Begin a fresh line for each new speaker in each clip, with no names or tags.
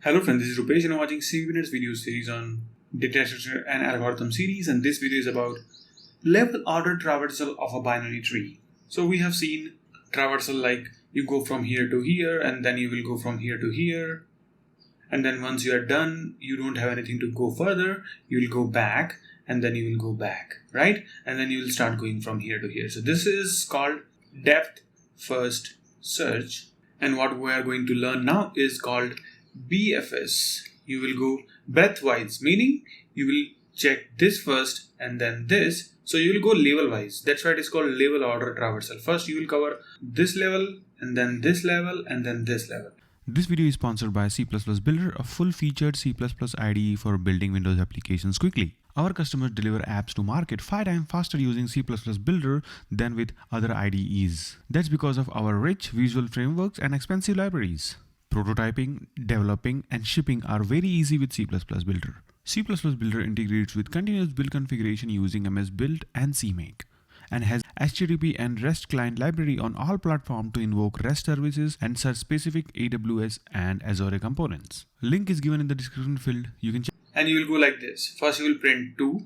Hello friends, this is Rupesh and I'm watching 7 minutes video series on data structure and algorithm series, and this video is about level order traversal of a binary tree. So we have seen traversal like you go from here to here and then you will go from here to here, and then once you are done you don't have anything to go further, you will go back and then you will go back, right? And then you will start going from here to here. So this is called depth first search, and what we are going to learn now is called BFS. You will go breadth-wise, meaning you will check this first and then this. So you will go level-wise. That's why it is called level order traversal. First you will cover this level and then this level and then this level.
This video is sponsored by C++ Builder, a full-featured C++ IDE for building Windows applications quickly. Our customers deliver apps to market 5 times faster using C++ Builder than with other IDEs. That's because of our rich visual frameworks and expensive libraries. Prototyping, developing, and shipping are very easy with C++ Builder. C++ Builder integrates with continuous build configuration using MS Build and CMake, and has HTTP and REST client library on all platforms to invoke REST services and search specific AWS and Azure components. Link is given in the description field. You can check.
And you will go like this. First you will print 2,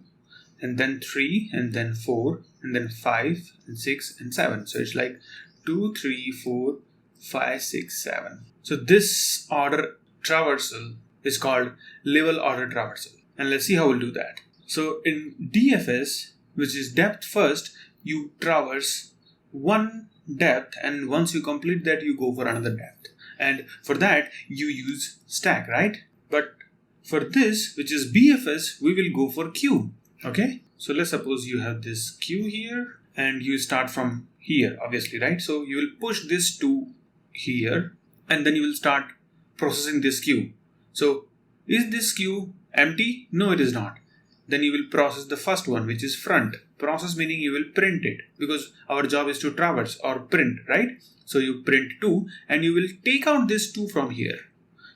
and then 3, and then 4, and then 5, and 6, and 7. So it's like 2, 3, 4, 5, 6, 7. So this order traversal is called level order traversal. And let's see how we'll do that. So in DFS, which is depth first, you traverse one depth, and once you complete that, you go for another depth. And for that, you use stack, right? But for this, which is BFS, we will go for queue. Okay? So let's suppose you have this queue here, and you start from here, obviously, right? So you will push this to here, and then you will start processing this queue. So is this queue empty? No, it is not. Then you will process the first one, which is front. Process meaning you will print it, because our job is to traverse or print, right? So you print 2 and you will take out this 2 from here.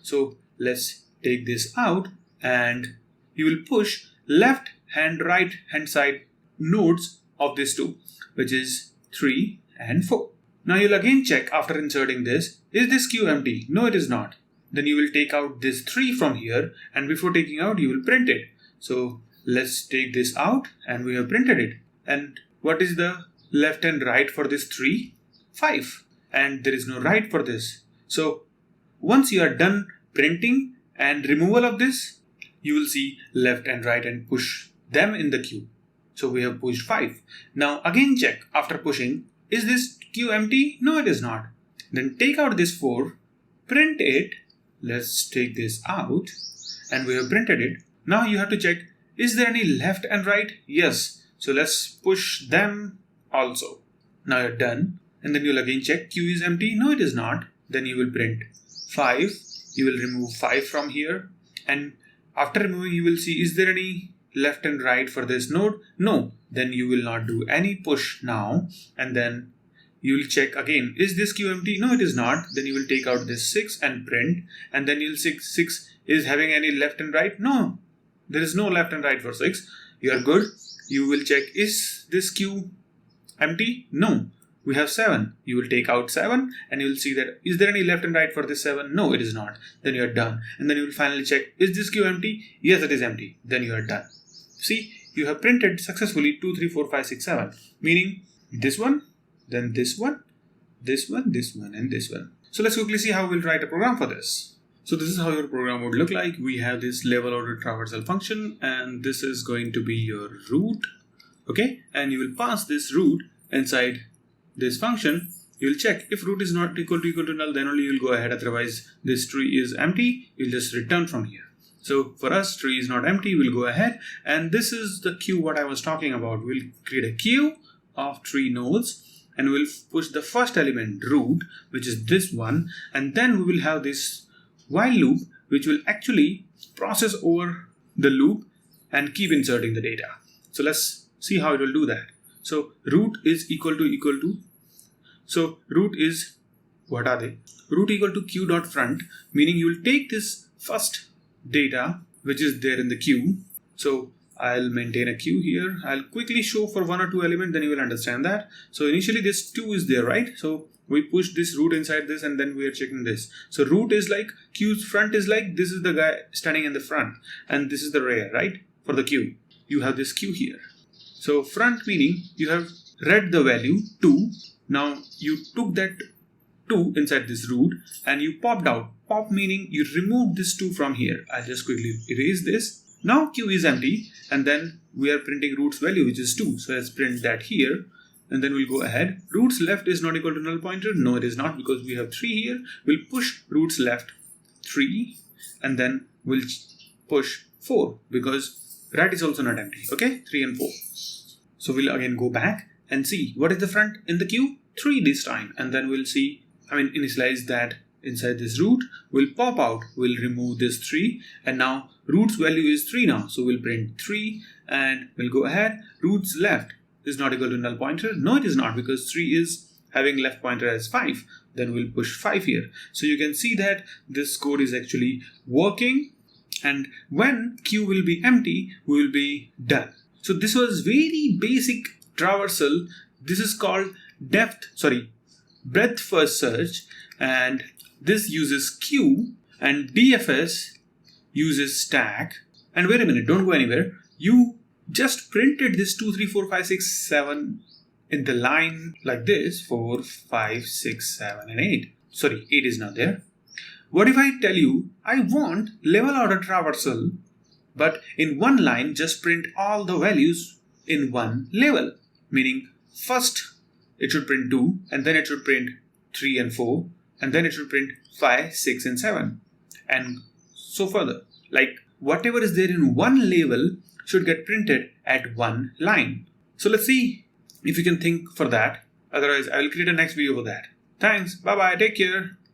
So let's take this out, and you will push left hand, right hand side nodes of this 2, which is 3 and 4. Now you'll again check after inserting this, is this queue empty? No, it is not. Then you will take out this 3 from here, and before taking out you will print it. So let's take this out, and we have printed it. And what is the left and right for this 3? 5. And there is no right for this. So once you are done printing and removal of this, you will see left and right and push them in the queue. So we have pushed 5. Now again check after pushing, is this queue empty? No, it is not. Then take out this 4, print it. Let's take this out, and we have printed it. Now you have to check, is there any left and right? Yes. So let's push them also. Now you're done. And then you'll again check, queue is empty? No, it is not. Then you will print 5. You will remove 5 from here. And after removing, you will see, is there any left and right for this node? No. Then you will not do any push now. And then you will check again, is this queue empty? No, it is not. Then you will take out this 6 and print. And then you'll see 6 is having any left and right? No. There is no left and right for 6. You are good. You will check, is this queue empty? No. We have 7. You will take out 7 and you will see that, is there any left and right for this 7? No, it is not. Then you are done. And then you will finally check, is this queue empty? Yes, it is empty. Then you are done. See, you have printed successfully 2, 3, 4, 5, 6, 7. Meaning this one, then this one, this one, this one, and this one. So let's quickly see how we'll write a program for this. So this is how your program would look like. We have this level order traversal function, and this is going to be your root. Okay, and you will pass this root inside this function. You will check if root is not equal to null, then only you will go ahead. Otherwise, this tree is empty. You'll just return from here. So for us, tree is not empty. We'll go ahead, and this is the queue what I was talking about. We'll create a queue of 3 nodes, and we'll push the first element root, which is this one, and then we will have this while loop, which will actually process over the loop and keep inserting the data. So let's see how it will do that. So root is equal to, so root is, what are they? Root equal to queue.front, meaning you will take this first data, which is there in the queue. So I'll maintain a queue here. I'll quickly show for 1 or 2 elements, then you will understand that. So initially this 2 is there, right? So we push this root inside this, and then we are checking this. So root is like queue's front is like this is the guy standing in the front, and this is the rear, right? For the queue, you have this queue here. So front meaning you have read the value 2. Now you took that 2 inside this root and you popped out. Pop meaning you removed this 2 from here. I'll just quickly erase this. Now queue is empty, and then we are printing root's value, which is 2. So let's print that here, and then we'll go ahead. Root's left is not equal to null pointer. No, it is not, because we have 3 here. We'll push root's left 3, and then we'll push 4 because right is also not empty. Okay, 3 and 4. So we'll again go back and see what is the front in the queue, 3 this time, and then we'll see, initialize that inside this root. We'll pop out, we'll remove this 3, and now root's value is 3 now. So we'll print 3, and we'll go ahead. Root's left is not equal to null pointer. No, it is not, because 3 is having left pointer as 5. Then we'll push 5 here. So you can see that this code is actually working, and when queue will be empty, we will be done. So this was very basic traversal. This is called breadth first search, and this uses queue, and BFS uses stack. And wait a minute, don't go anywhere. You just printed this 2, 3, 4, 5, 6, 7 in the line like this. 4, 5, 6, 7, and 8. Sorry, 8 is not there. What if I tell you I want level order traversal, but in one line just print all the values in one level? Meaning first it should print 2, and then it should print 3 and 4, and then it should print 5, 6, and 7, and so further. Like whatever is there in one level should get printed at one line. So let's see if you can think for that. Otherwise, I will create a next video for that. Thanks. Bye bye. Take care.